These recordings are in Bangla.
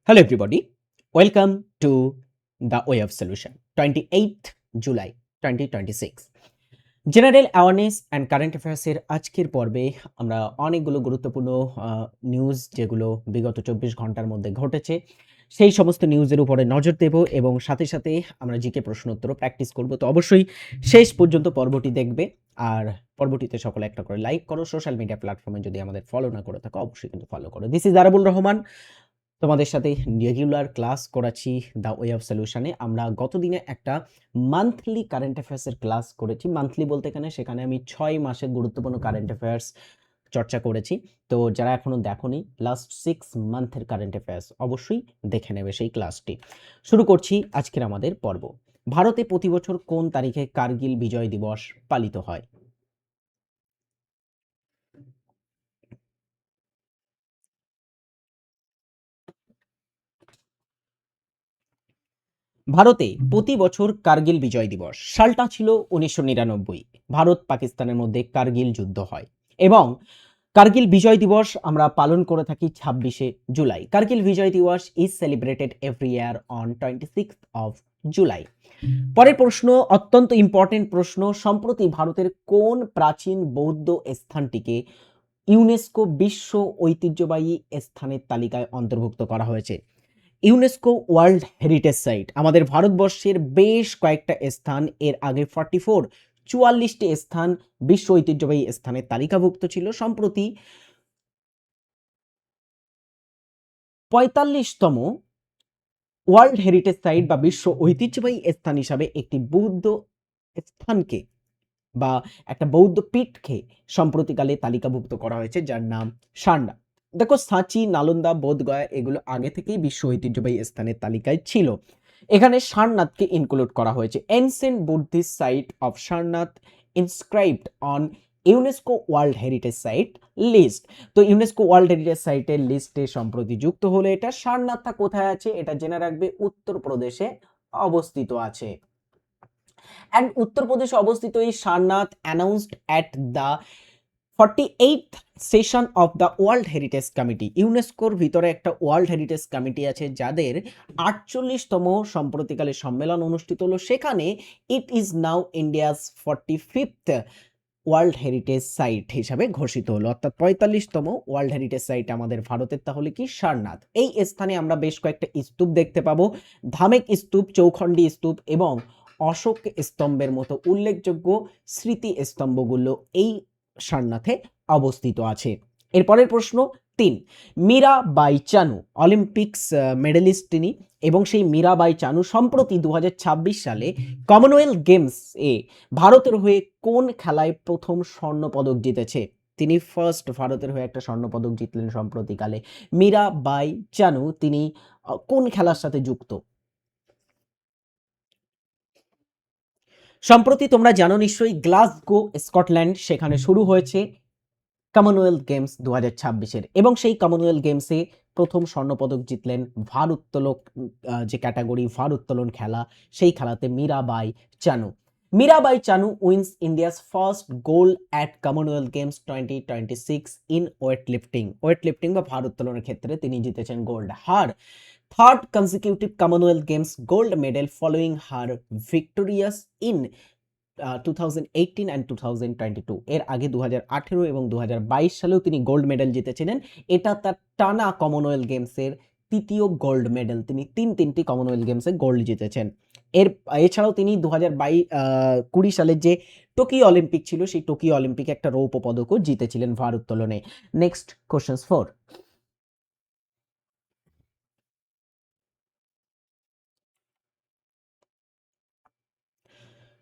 Hello, everybody. Welcome to the Way of Solution. 28th July 2026. General awareness and current অ্যাফেয়ার্সের আজকের পর্বে আমরা অনেকগুলো গুরুত্বপূর্ণ নিউজ যেগুলো বিগত ২৪ ঘন্টার মধ্যে ঘটেছে সেই সমস্ত নিউজের উপরে নজর দেব এবং সাথে সাথে আমরা জিকে প্রশ্ন উত্তরও প্র্যাকটিস করব। তো অবশ্যই শেষ পর্যন্ত পর্বটি দেখবে আর পর্বটিতে সকলে একটা করে লাইক করো। সোশ্যাল মিডিয়া প্ল্যাটফর্মে যদি আমাদের ফলো না করে থাকো অবশ্যই কিন্তু ফলো করো। দিস ইজ আরাবুল রহমান, তোমাদের সাথে রেগুলার ক্লাস করাচ্ছি দ্য ওয়ে অফ সলিউশনে। আমরা গতদিনে একটা মান্থলি কারেন্ট অ্যাফেয়ার্সের ক্লাস করেছি। মান্থলি বলতে সেখানে আমি ৬ মাসের গুরুত্বপূর্ণ কারেন্ট অ্যাফেয়ার্স চর্চা করেছি। তো যারা এখনো দেখোনি লাস্ট 6 মান্থের কারেন্ট অ্যাফেয়ার্স অবশ্যই দেখে নেবে সেই ক্লাসটি। শুরু করছি আজকের আমাদের পর্ব। ভারতে প্রতি বছর কোন তারিখে কার্গিল বিজয় দিবস পালিত হয়? ভারতে প্রতি বছর কার্গিল বিজয় দিবস সালটা ছিল ১৯৯৯। ভারত পাকিস্তানের মধ্যে কার্গিল যুদ্ধ হয় এবং কার্গিল বিজয় দিবস আমরা পালন করে থাকি ২৬শে জুলাই। কার্গিল বিজয় দিবস is celebrated every year on 26th of July. পরের প্রশ্ন অত্যন্ত ইম্পর্টেন্ট প্রশ্ন। সম্প্রতি ভারতের কোন প্রাচীন বৌদ্ধ স্থানটিকে ইউনেস্কো বিশ্ব ঐতিহ্যবাহী স্থানের তালিকায় অন্তর্ভুক্ত করা হয়েছে? ইউনেস্কো ওয়ার্ল্ড হেরিটেজ সাইট আমাদের ভারতবর্ষের বেশ কয়েকটা স্থান এর আগে 44টি স্থান বিশ্ব ঐতিহ্যবাহী স্থানের তালিকাভুক্ত ছিল। সম্প্রতি ৪৫তম ওয়ার্ল্ড হেরিটেজ সাইট বা বিশ্ব ঐতিহ্যবাহী স্থান হিসাবে একটি বৌদ্ধ স্থানকে বা একটা বৌদ্ধ পীঠকে সম্প্রতিকালে তালিকাভুক্ত করা হয়েছে যার নাম সারনাথ। দেখো, সাঁচি, নালন্দা, বোধগয়া এগুলো আগে থেকেই বিশ্ব ঐতিহ্যবাহী স্থানের তালিকায় ছিল। এখানে সারনাথকে ইনক্লুড করা হয়েছে। Ancient Buddhist site of Sarnath inscribed on UNESCO world heritage site list. তো ইউনেস্কো ওয়ার্ল্ড হেরিটেজ সাইটের লিস্টে সম্প্রতি যুক্ত হলো এটা। সারনাথটা কোথায় আছে এটা জেনে রাখবে, উত্তরপ্রদেশে অবস্থিত আছে। অ্যান্ড উত্তরপ্রদেশে অবস্থিত এই Sarnath announced at the 48th session of the world heritage committee. ইউনেস্কোর ভিতরে একটা ওয়ার্ল্ড হেরিটেজ কমিটি আছে যাদের 48তম সম্প্রতিকালে সম্মেলন অনুষ্ঠিত হলো। সেখানে it is now India's 45th world heritage site হিসাবে ঘোষিত হলো, অর্থাৎ ৪৫তম ওয়ার্ল্ড হেরিটেজ সাইট আমাদের ভারতের তাহলে কি সারনাথ। এই স্থানে আমরা বেশ কয়েকটা স্তূপ দেখতে পাবো, ধামেক স্তূপ, চৌখণ্ডী স্তূপ এবং অশোক স্তম্ভের মতো উল্লেখযোগ্য স্মৃতি স্তম্ভগুলো এই সারনাথে অবস্থিত আছে। এরপরের প্রশ্ন ৩। মীরাবাই চানু অলিম্পিক্স মেডেলিস্ট তিনি, এবং সেই মীরাবাই চানু সম্প্রতি ২০২৬ সালে কমনওয়েলথ গেমস এ ভারতের হয়ে কোন খেলায় প্রথম স্বর্ণপদক জিতেছে? তিনি ফার্স্ট ভারতের হয়ে একটা স্বর্ণপদক জিতলেন সম্প্রতিকালে। মীরাবাই চানু তিনি কোন খেলার সাথে যুক্ত? সম্প্রতি তোমরা জানো নিশ্চয়ই গ্লাসগো স্কটল্যান্ড সেখানে শুরু হয়েছে কমনওয়েলথ গেমস ২০২৬-এর, এবং সেই কমনওয়েলথ গেমসে প্রথম স্বর্ণপদক জিতলেন ভারোত্তোলক, যে ক্যাটাগরি ভারোত্তোলন খেলা, সেই খেলাতে Mirabai Chanu. Mirabai Chanu wins India's first gold at Commonwealth Games 2026 in weightlifting. Weightlifting বা ভারোত্তোলনের ক্ষেত্রে তিনি জিতেছেন gold. Her third consecutive Commonwealth Games gold medal following her victorious in 2018 and 2022। এর আগে 2018 এবং 2022 সালেও তিনি গোল্ড মেডেল জিতেছিলেন। এটা তার টানা কমনওয়েলথ গেমসের তৃতীয় গোল্ড মেডেল। তিনি তিনটি কমনওয়েলথ গেমসে গোল্ড জিতেছেন। এছাড়াও তিনি 2020 সালের যে টোকিও অলিম্পিক ছিল সেই টোকিও অলিম্পিকে একটা রৌপ্য পদকও জিতেছিলেন ভারোত্তোলনে। Next question 4।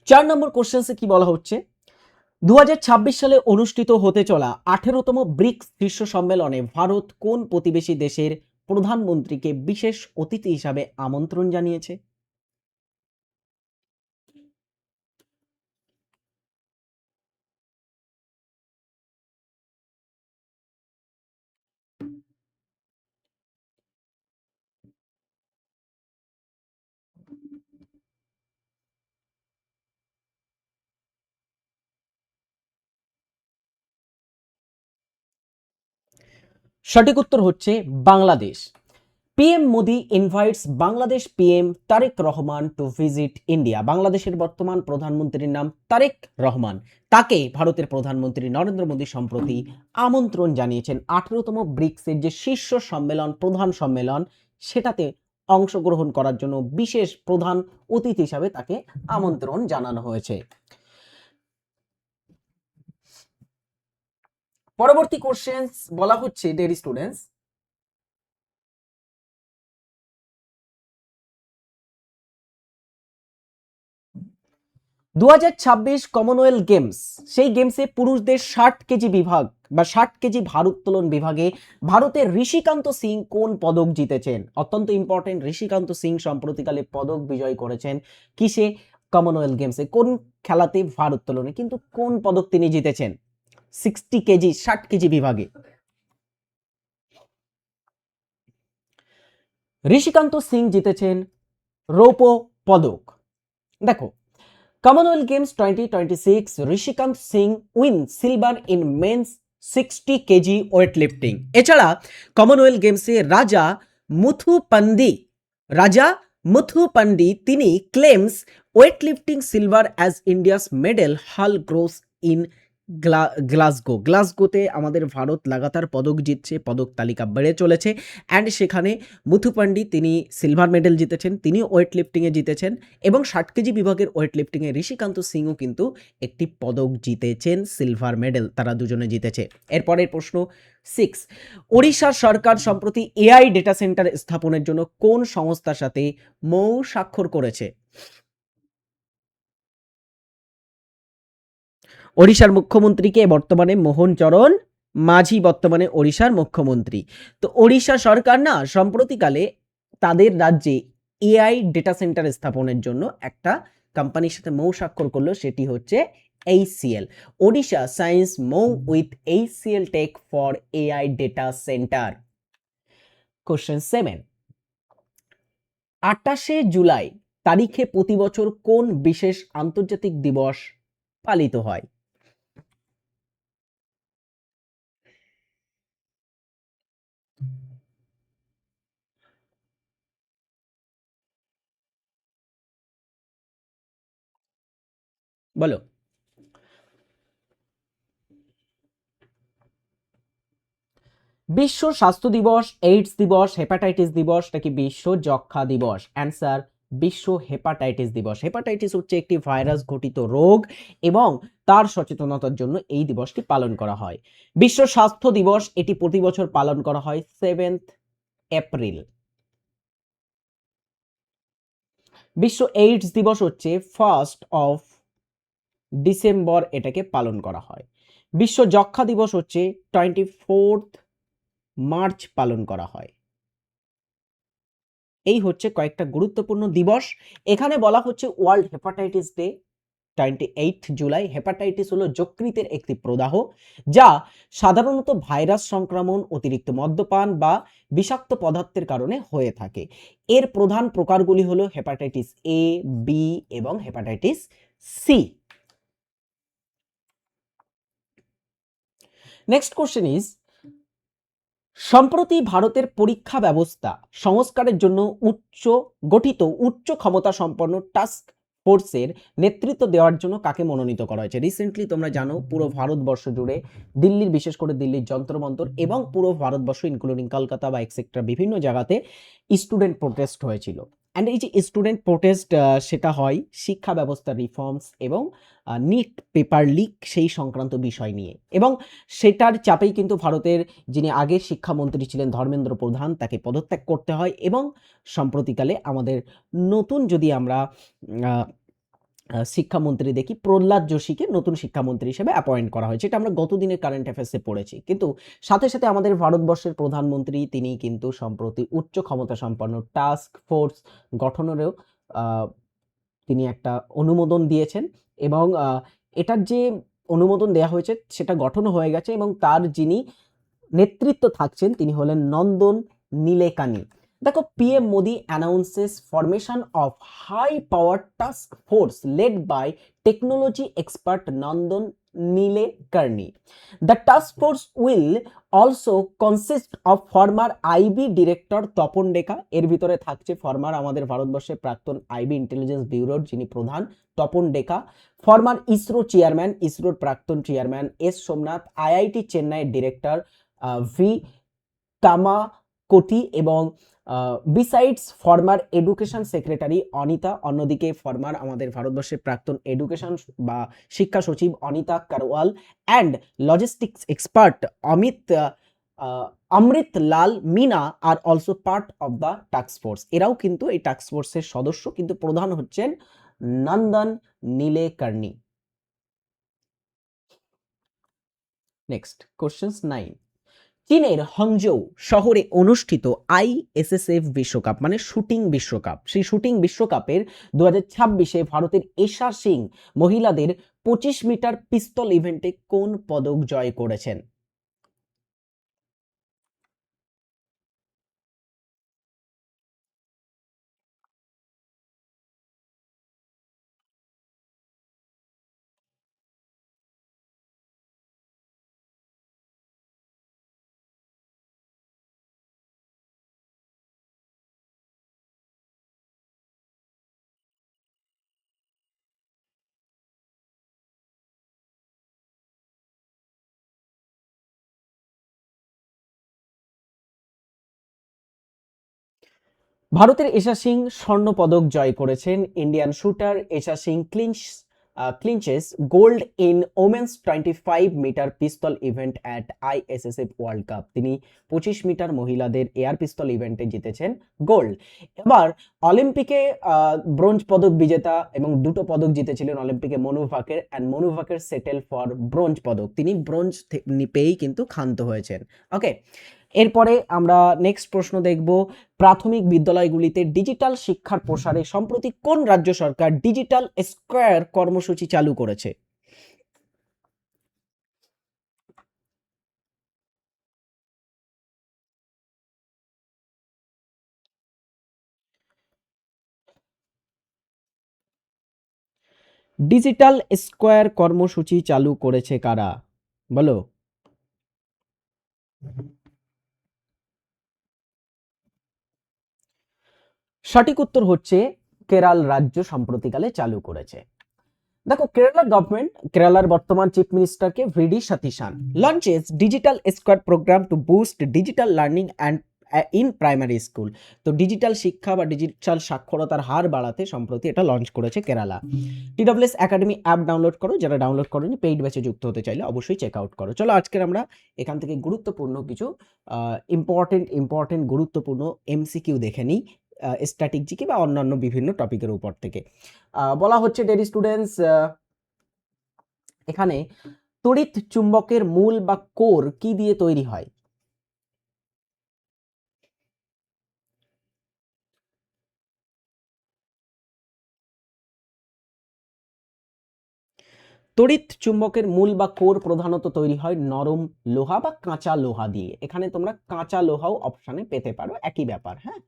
4 নম্বর কোশ্চেন্সে কি বলা হচ্ছে? ২০২৬ সালে অনুষ্ঠিত হতে চলা 18তম ব্রিক্স শীর্ষ সম্মেলনে ভারত কোন প্রতিবেশী দেশের প্রধানমন্ত্রীকে বিশেষ অতিথি হিসাবে আমন্ত্রণ জানিয়েছে? সঠিক উত্তর হচ্ছে Bangladesh. PM Modi invites Bangladesh PM Tarique Rahman to visit India. বাংলাদেশের বর্তমান প্রধানমন্ত্রীর নাম তারেক রহমান, তাকে ভারতের প্রধানমন্ত্রী নরেন্দ্র মোদী সম্প্রতি আমন্ত্রণ জানিয়েছেন 18তম ব্রিক্সের যে শীর্ষ সম্মেলন, প্রধান সম্মেলন, সেটাতে অংশগ্রহণ করার জন্য বিশেষ প্রধান অতিথি হিসাবে তাকে আমন্ত্রণ জানানো হয়েছে। পরবর্তী কোশ্চেন্স বলা হচ্ছে, ডিয়ার স্টুডেন্টস, দু কমনওয়েলথ গেমস, সেই গেমসে পুরুষদের 60 কেজি বিভাগ বা 60 কেজি ভারোত্তোলন বিভাগে ভারতের ঋষিকান্ত সিং কোন পদক জিতেছেন? অত্যন্ত ইম্পর্টেন্ট, ঋষিকান্ত সিং সম্প্রতিকালে পদক বিজয় করেছেন কিসে? কমনওয়েলথ গেমসে। কোন খেলাতে? ভারোত্তোলনে। কিন্তু কোন পদক তিনি জিতেছেন? 60 কেজি, 60 কেজি বিভাগে। ঋষিকান্ত সিং জিতেছেন রৌপ্য পদক। দেখো, Commonwealth Games 2026, Rishikant Singh win silver in men's 60 KG weight lifting. এছাড়া কমনওয়েলথ গেমসে রাজা মুথুপান্ডি তিনি claims weight lifting silver as India's medal হাল গ্রোস ইন গ্লাসগোতে আমাদের ভারত লাগাতার পদক জিতছে, পদক তালিকা বেড়ে চলেছে। অ্যান্ড সেখানে মুথুপান্ডি তিনি সিলভার মেডেল জিতেছেন, তিনি ওয়েট লিফটিংয়ে জিতেছেন, এবং 60 কেজি বিভাগের ওয়েট লিফটিংয়ে ঋষিকান্ত সিংও কিন্তু একটি পদক জিতেছেন, সিলভার মেডেল তারা দুজনে জিতেছে। এরপরের প্রশ্ন 6, ওড়িশা সরকার সম্প্রতি এআই ডেটা সেন্টার স্থাপনের জন্য কোন সংস্থার সাথে মৌ স্বাক্ষর করেছে? ওড়িশার মুখ্যমন্ত্রীকে বর্তমানে মোহন চরণ মাঝি বর্তমানে ওড়িশার মুখ্যমন্ত্রী। তো ওড়িশা সরকার না সম্প্রতিকালে তাদের রাজ্যে এআই ডেটা সেন্টার স্থাপনের জন্য একটা কোম্পানির সাথে মৌ স্বাক্ষর করলো, সেটি হচ্ছে HCL. Odisha science MoU with HCL Tech for AI data centre. Question 7, 28শে জুলাই তারিখে প্রতি বছর কোন বিশেষ আন্তর্জাতিক দিবস পালিত হয়? বলো। বিশ্ব স্বাস্থ্য দিবস, এইডস দিবস, হেপাটাইটিস দিবস নাকি বিশ্ব যক্ষ্মা দিবস? অ্যান্সার বিশ্ব হেপাটাইটিস দিবস। হেপাটাইটিস হচ্ছে একটি ভাইরাস ঘটিত রোগ এবং তার সচেতনতার জন্য এই দিবসটি পালন করা হয়। বিশ্ব স্বাস্থ্য দিবস এটি প্রতি বছর পালন করা হয় 7 এপ্রিল। বিশ্ব এইডস দিবস হচ্ছে 1 ডিসেম্বর এটাকে পালন করা হয়। বিশ্ব যক্ষ্মা দিবস হচ্ছে 24 মার্চ পালন করা হয়। এই হচ্ছে কয়েকটা গুরুত্বপূর্ণ দিবস। এখানে বলা হচ্ছে world hepatitis day 28 July. Hepatitis হলো যকৃতের একটি প্রদাহ যা সাধারণত ভাইরাস সংক্রমণ, অতিরিক্ত মদ্যপান বা বিষাক্ত পদার্থের কারণে হয়ে থাকে। এর প্রধান প্রকারগুলি হলো হেপাটাইটিস এ, বি এবং hepatitis C. Next question is, সম্প্রতি ভারতের পরীক্ষা ব্যবস্থা সংস্কারের জন্য উচ্চ ক্ষমতা সম্পন্ন টাস্ক ফোর্সের নেতৃত্ব দেওয়ার জন্য কাকে মনোনীত করা হয়েছে? রিসেন্টলি তোমরা জানো পুরো ভারতবর্ষ জুড়ে দিল্লির, বিশেষ করে দিল্লির যন্তর মন্তর এবং পুরো ভারতবর্ষ ইনক্লুডিং কলকাতা বা এক্সেট্রা বিভিন্ন জায়গাতে স্টুডেন্ট প্রোটেস্ট হয়েছিল। অ্যান্ড এই যে স্টুডেন্ট প্রোটেস্ট সেটা হয় শিক্ষা ব্যবস্থার রিফর্মস এবং নিট পেপার লিক সেই সংক্রান্ত বিষয় নিয়ে, এবং সেটার চাপেই কিন্তু ভারতের যিনি আগের শিক্ষামন্ত্রী ছিলেন ধর্মেন্দ্র প্রধান, তাকে পদত্যাগ করতে হয় এবং সম্প্রতিকালে আমাদের নতুন যদি আমরা শিক্ষামন্ত্রী দেখি, প্রহ্লাদ যোশীকে নতুন শিক্ষামন্ত্রী হিসেবে অ্যাপয়েন্ট করা হয়েছে। এটা আমরা গতদিনের কারেন্ট অ্যাফেয়ার্সে পড়েছি। কিন্তু সাথে সাথে আমাদের ভারতবর্ষের প্রধানমন্ত্রী তিনি কিন্তু সম্প্রতি উচ্চ ক্ষমতা সম্পন্ন টাস্ক ফোর্স গঠনেরও তিনি একটা অনুমোদন দিয়েছেন, এবং এটার যে অনুমোদন দেওয়া হয়েছে সেটা গঠনও হয়ে গেছে, এবং তার যিনি নেতৃত্ব থাকছেন তিনি হলেন নন্দন নীলেকানি। দেখো, PM Modi announces formation of high power task force led by technology expert Nandan Nilekarni. The task force will also consist of former IB director Tapan Deka, এর ভিতরে থাকছে ফরমার আমাদের ভারতবর্ষের প্রাক্তন আইবি ইন্টেলিজেন্স ব্যুরোর যিনি প্রধান Tapan Deka, former ISRO chairman, ইসরোর প্রাক্তন চেয়ারম্যান এস সোমনাথ, আইআইটি চেন্নাইয়ের ডিরেক্টর ভি কামাকোটি এবং besides former education secretary Anita, অন্যদিকে ফরমার আমাদের ভারতবর্ষের প্রাক্তন এডুকেশন বা শিক্ষা সচিব Anita Karwal and logistics expert Amrit Lal Meena are also part of the task force. এরাও কিন্তু এই টাস্ক ফোর্সের সদস্য, কিন্তু প্রধান হচ্ছেন নন্দন নীলেকর্ণী। Next questions 9। চীনের হংজৌ শহরে অনুষ্ঠিত আইএসএসএফ বিশ্বকাপ মানে শুটিং বিশ্বকাপ, সেই শুটিং বিশ্বকাপের 2026-এ ভারতের এশা সিং মহিলাদের 25 মিটার পিস্তল ইভেন্টে কোন পদক জয় করেছেন? ভারতের এশা সিং স্বর্ণ পদক জয় করেছেন। Indian shooter Esha Singh clinches gold in women's 25 metre pistol event at ISSF World Cup. তিনি 25 মিটার মহিলাদের এয়ার পিস্তল ইভেন্টে জিতেছেন গোল্ড। এবার অলিম্পিকে ব্রোঞ্জ পদক বিজেতা এবং দুটো পদক জিতেছিলেন অলিম্পিকে Manu Bhaker, and Manu Bhaker settle for bronze পদক, তিনি ব্রোঞ্জ পেয়েই কিন্তু ক্ষান্ত হয়েছেন। ওকে, এরপরে আমরা নেক্সট প্রশ্ন দেখব, প্রাথমিক বিদ্যালয়গুলিতে ডিজিটাল শিক্ষার প্রসারে সম্প্রতি কোন রাজ্য সরকার ডিজিটাল স্কয়ার কর্মসূচি চালু করেছে? ডিজিটাল স্কয়ার কর্মসূচি চালু করেছে কারা, বলো? সঠিক উত্তর হচ্ছে কেরাল রাজ্য সম্প্রতিকালে চালু করেছে। দেখো, কেরালা গভর্নমেন্ট, কেরালার বর্তমান চিফ মিনিস্টারকে VD Satheesan launches digital squad programme to boost digital learning and in primary school. তো ডিজিটাল শিক্ষা বা ডিজিটাল সাক্ষরতার হার বাড়াতে সম্প্রতি এটা লঞ্চ করেছে Kerala. TWS academy app download করো, যারা ডাউনলোড করোনি পেইড ব্যাচে যুক্ত হতে চাইলে অবশ্যই চেক আউট করো। চলো আজকের আমরা এখান থেকে গুরুত্বপূর্ণ কিছু ইম্পর্টেন্ট গুরুত্বপূর্ণ এমসিকিউ দেখে নিই স্ট্যাটিক জিকে বা অন্যান্য বিভিন্ন টপিকের উপর থেকে। বলা হচ্ছে ডেরি স্টুডেন্টস, এখানে তড়িৎ চুম্বকের মূল বা কোর কি দিয়ে তৈরি হয়? তড়িৎ চুম্বকের মূল বা কোর প্রধানত তৈরি হয় নরম লোহা বা কাঁচা লোহা দিয়ে। এখানে তোমরা কাঁচা লোহাও অপশানে পেতে পারো, একই ব্যাপার। হ্যাঁ,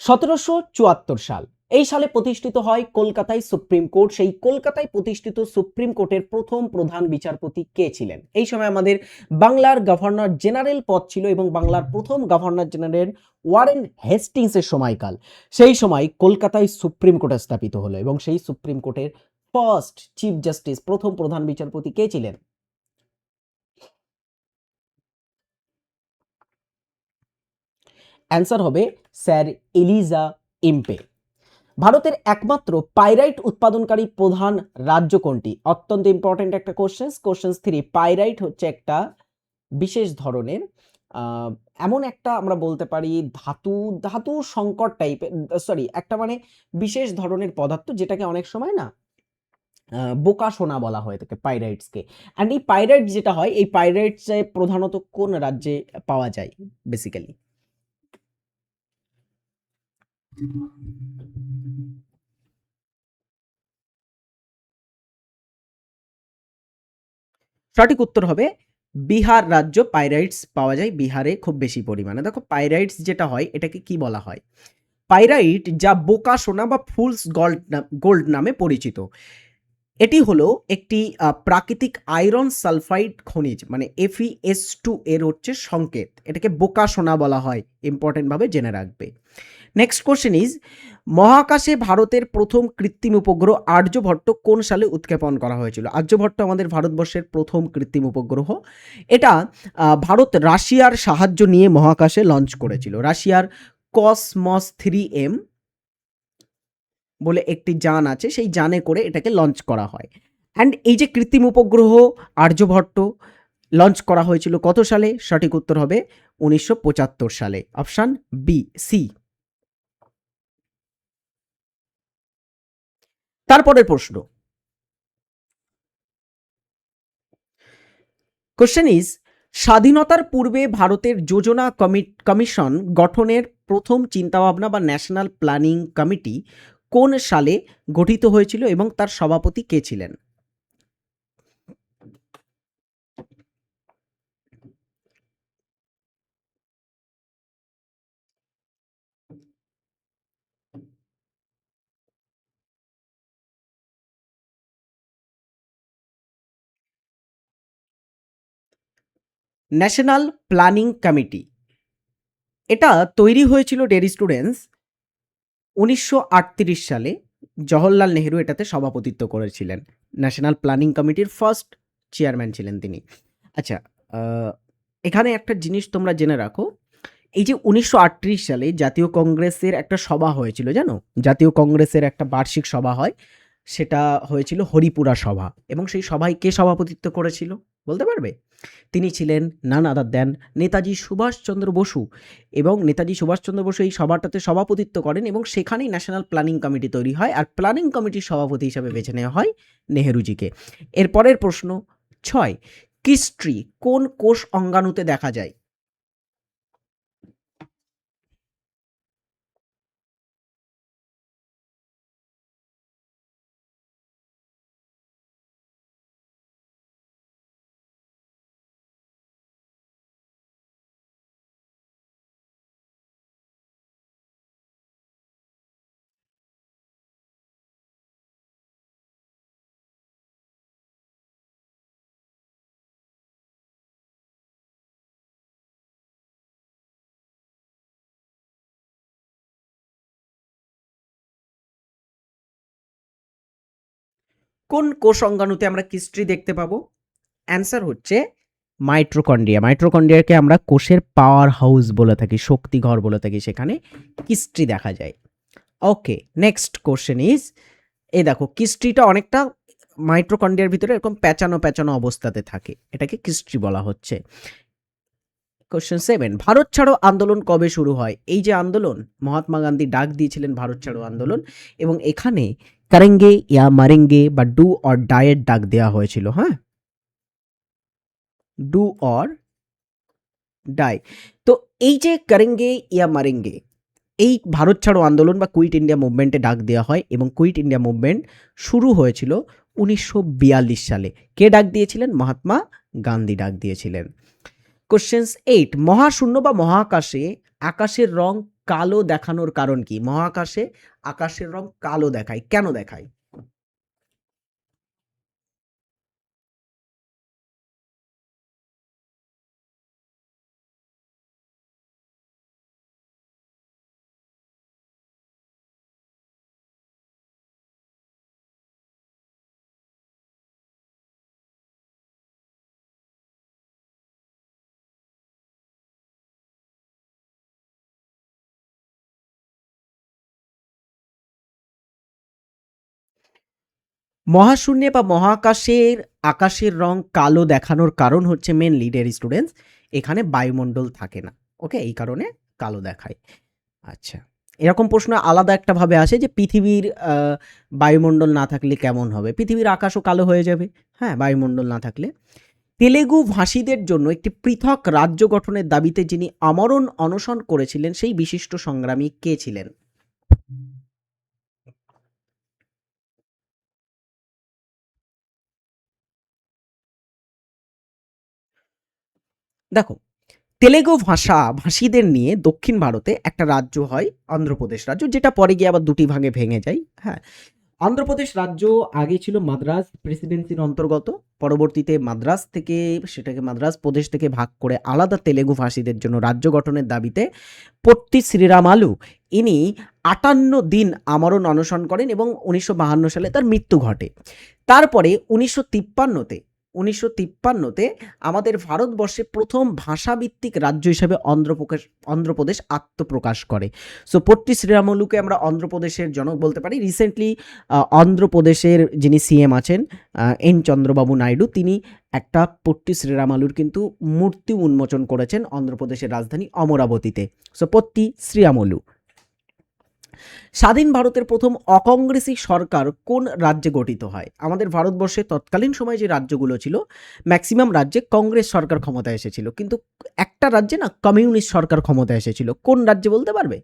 1774 সাল, এই সালে প্রতিষ্ঠিত হয় কলকাতায় সুপ্রিম কোর্ট। সেই কলকাতায় প্রতিষ্ঠিত সুপ্রিম কোর্টের প্রথম প্রধান বিচারপতি কে ছিলেন? এই সময় আমাদের বাংলার গভর্নর জেনারেল পদ ছিল এবং বাংলার প্রথম গভর্নর জেনারেল ওয়ারেন হেস্টিংসের সময়কাল। সেই সময় কলকাতায় সুপ্রিম কোর্ট স্থাপিত হলো এবং সেই সুপ্রিম কোর্টের ফার্স্ট চিফ জাস্টিস, প্রথম প্রধান বিচারপতি কে ছিলেন? অ্যান্সার হবে স্যার এলিজা ইম্পে। ভারতের একমাত্র পাইরাইট উৎপাদনকারী প্রধান রাজ্য কোনটি? অত্যন্ত ইম্পর্টেন্ট একটা কোশ্চেন 3। পাইরাইট হচ্ছে একটা বিশেষ ধরনের এমন একটা আমরা বলতে পারি ধাতু সংকট টাইপের, সরি, একটা মানে বিশেষ ধরনের পদার্থ যেটাকে অনেক সময় না বোকা সোনা বলা হয়ে থাকে পাইরাইটসকে। অ্যান্ড এই পাইরাইট যেটা হয়, এই পাইরাইটস প্রধানত কোন রাজ্যে পাওয়া যায় বেসিক্যালি? সঠিক উত্তর হবে বিহার রাজ্য। পাইরাইটস পাওয়া যায় বিহারে খুব বেশি পরিমাণে। দেখো, পাইরাইটস যেটা হয় এটাকে কি বলা হয়? পাইরাইট যা বোকা সোনা বা ফুলস গোল্ড নামে পরিচিত। এটি হলো একটি প্রাকৃতিক আয়রন সালফাইড খনিজ, মানে FeS2 এর হচ্ছে সংকেত। এটাকে বোকা সোনা বলা হয়, ইম্পর্টেন্টভাবে জেনে রাখবে। নেক্সট কোশ্চেন ইজ, মহাকাশে ভারতের প্রথম কৃত্রিম উপগ্রহ আর্যভট্ট কোন সালে উৎক্ষেপণ করা হয়েছিল? আর্যভট্ট আমাদের ভারতবর্ষের প্রথম কৃত্রিম উপগ্রহ। এটা ভারত রাশিয়ার সাহায্য নিয়ে মহাকাশে লঞ্চ করেছিল। রাশিয়ার কসমস 3M বলে একটি যান আছে, সেই যানে করে এটাকে লঞ্চ করা হয়। অ্যান্ড এই যে কৃত্রিম উপগ্রহ আর্যভট্ট লঞ্চ করা হয়েছিল কত সালে? সঠিক উত্তর হবে 1975 সালে, অপশান বি সি। তারপরের প্রশ্ন, কোশ্চেন ইজ, স্বাধীনতার পূর্বে ভারতের যোজনা কমিশন গঠনের প্রথম চিন্তাভাবনা বা ন্যাশনাল প্ল্যানিং কমিটি কোন সালে গঠিত হয়েছিল এবং তার সভাপতি কে ছিলেন? ন্যাশনাল প্ল্যানিং কমিটি এটা তৈরি হয়েছিল ডেয়ার স্টুডেন্টস 1938 সালে। জওহরলাল নেহেরু এটাতে সভাপতিত্ব করেছিলেন। ন্যাশনাল প্ল্যানিং কমিটির ফার্স্ট চেয়ারম্যান ছিলেন তিনি। আচ্ছা, এখানে একটা জিনিস তোমরা জেনে রাখো, এই যে 1938 সালে জাতীয় কংগ্রেসের একটা সভা হয়েছিল, জানো? জাতীয় কংগ্রেসের একটা বার্ষিক সভা হয়, সেটা হয়েছিল হরিপুরা সভা, এবং সেই সভায় কে সভাপতিত্ব করেছিল বলতে পারবে? তিনি ছিলেন নান আদার দেন নেতাজি সুভাষচন্দ্র বসু, এবং নেতাজি সুভাষচন্দ্র বসু এই সভাটাতে সভাপতিত্ব করেন, এবং সেখানেই ন্যাশনাল প্ল্যানিং কমিটি তৈরি হয়, আর প্ল্যানিং কমিটির সভাপতি হিসাবে বেছে নেওয়া হয় নেহেরুজিকে। এরপরের প্রশ্ন 6, কিস্ট্রি কোন কোষ অঙ্গাণুতে দেখা যায়? কোন কোষ অঙ্গাণুতে আমরা কিস্ট্রি দেখতে পাবো? অ্যান্সার হচ্ছে মাইটোকন্ড্রিয়া। মাইটোকন্ড্রিয়াকে আমরা কোষের পাওয়ার হাউস বলে থাকি, শক্তিঘর বলে থাকি, সেখানে কিস্ট্রি দেখা যায়। ওকে, নেক্সট কোশ্চেন ইজ, এই দেখো কিস্ট্রিটা অনেকটা মাইটোকন্ড্রিয়ার ভিতরে এরকম প্যাঁচানো প্যাঁচানো অবস্থাতে থাকে, এটাকে কিস্ট্রি বলা হচ্ছে। কোশ্চেন 7, ভারত ছাড়ো আন্দোলন কবে শুরু হয়? এই যে আন্দোলন, মহাত্মা গান্ধী ডাক দিয়েছিলেন ভারত ছাড়ো আন্দোলন, এবং এখানে করেঙ্গে ইয়া মারেঙ্গে বা ডু অর ডায়ের ডাক দেওয়া হয়েছিল। হ্যাঁ, ডু অর ডাই। তো এই যে করেঙ্গে ইয়া মারেঙ্গে, এই ভারত ছাড়ো আন্দোলন বা কুইট ইন্ডিয়া মুভমেন্টে ডাক দেওয়া হয়, এবং কুইট ইন্ডিয়া মুভমেন্ট শুরু হয়েছিল 1942 সালে। কে ডাক দিয়েছিলেন? মহাত্মা গান্ধী ডাক দিয়েছিলেন। কোশ্চেন্স 8, মহাশূন্য বা মহাকাশে আকাশের রং কালো দেখানোর কারণ কি? মহাকাশে আকাশের রং কালো দেখায়, কেন দেখায়? মহাশূন্যে বা মহাকাশের আকাশের রং কালো দেখানোর কারণ হচ্ছে মেনলি ডিয়ার স্টুডেন্টস, এখানে বায়ুমণ্ডল থাকে না। ওকে, এই কারণে কালো দেখায়। আচ্ছা, এরকম প্রশ্ন আলাদা একটা ভাবে আসে যে পৃথিবীর বায়ুমণ্ডল না থাকলে কেমন হবে? পৃথিবীর আকাশও কালো হয়ে যাবে, হ্যাঁ, বায়ুমণ্ডল না থাকলে। তেলেগু ভাষীদের জন্য একটি পৃথক রাজ্য গঠনের দাবিতে যিনি আমরণ অনশন করেছিলেন, সেই বিশিষ্ট সংগ্রামী কে ছিলেন? দেখো, তেলেগু ভাষীদের নিয়ে দক্ষিণ ভারতে একটা রাজ্য হয় অন্ধ্রপ্রদেশ রাজ্য, যেটা পরে গিয়ে আবার দুটি ভাগে ভেঙে যায়। হ্যাঁ, অন্ধ্রপ্রদেশ রাজ্য আগে ছিল মাদ্রাজ প্রেসিডেন্সির অন্তর্গত, পরবর্তীতে সেটাকে মাদ্রাজ প্রদেশ থেকে ভাগ করে আলাদা তেলেগু ভাষীদের জন্য রাজ্য গঠনের দাবিতে পট্টি শ্রীরামালু ইনি 58 দিন আমরণ অনশন করেন এবং 1952 সালে তার মৃত্যু ঘটে। তারপরে 1953-তে আমাদের ভারতবর্ষে প্রথম ভাষাভিত্তিক রাজ্য হিসেবে অন্ধ্রপ্রদেশ আত্মপ্রকাশ করে। সো পট্টি শ্রীরামুলুকে আমরা অন্ধ্রপ্রদেশের জনক বলতে পারি। রিসেন্টলি অন্ধ্রপ্রদেশের যিনি সিএম আছেন এন চন্দ্রবাবু নাইডু, তিনি একটা পট্টি শ্রীরামালুর কিন্তু মূর্তি উন্মোচন করেছেন অন্ধ্রপ্রদেশের রাজধানী অমরাবতীতে। সো পট্টি শ্রীরামুলু। স্বাধীন ভারতের প্রথম অকংগ্রেসি সরকার কোন রাজ্যে গঠিত হয়? আমাদের ভারতবর্ষে তৎকালীন সময়ে যে রাজ্যগুলো ছিল, ম্যাক্সিমাম রাজ্যে কংগ্রেস সরকার ক্ষমতায় এসেছিল, কিন্তু একটা রাজ্যে না কমিউনিস্ট সরকার ক্ষমতায় এসেছিল। কোন রাজ্যে বলতে পারবে?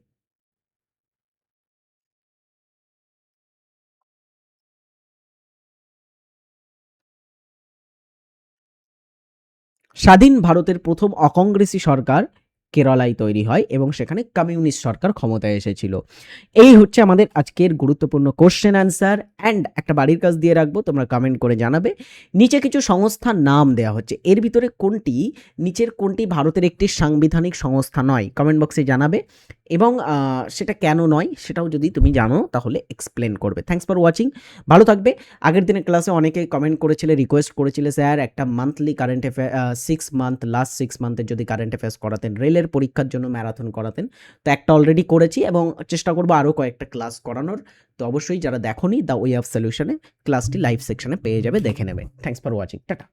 স্বাধীন ভারতের প্রথম অকংগ্রেসি সরকার কেরালায় তৈরি হয় এবং সেখানে কমিউনিস্ট সরকার ক্ষমতায় এসেছিল। এই হচ্ছে আমাদের আজকের গুরুত্বপূর্ণ কোশ্চেন অ্যান্সার। অ্যান্ড একটা বাড়ির কাজ দিয়ে রাখবো, তোমরা কমেন্ট করে জানাবে। নিচে কিছু সংস্থার নাম দেওয়া হচ্ছে, এর ভিতরে নিচের কোনটি ভারতের একটি সাংবিধানিক সংস্থা নয়? কমেন্ট বক্সে জানাবে, এবং সেটা কেন নয় সেটাও যদি তুমি জানো তাহলে এক্সপ্লেন করবে। থ্যাঙ্কস ফর ওয়াচিং, ভালো থাকবে। আগের দিনের ক্লাসে অনেকে কমেন্ট করেছিলে, রিকোয়েস্ট করেছিলে, স্যার একটা মান্থলি কারেন্ট অ্যাফেয়ার লাস্ট 6 মান্থের যদি কারেন্ট অ্যাফেয়ার্স করাতেন, রেলের পরীক্ষার জন্য ম্যারাথন করাতেন। তো একটা অলরেডি করেছি এবং চেষ্টা করবো আরও কয়েকটা ক্লাস করানোর। তো অবশ্যই যারা দেখোনি দ্য ওয়ে অফ সলিউশনে ক্লাসটি লাইভ সেকশনে পেয়ে যাবে, দেখে নেবে। Thanks for watching, tata.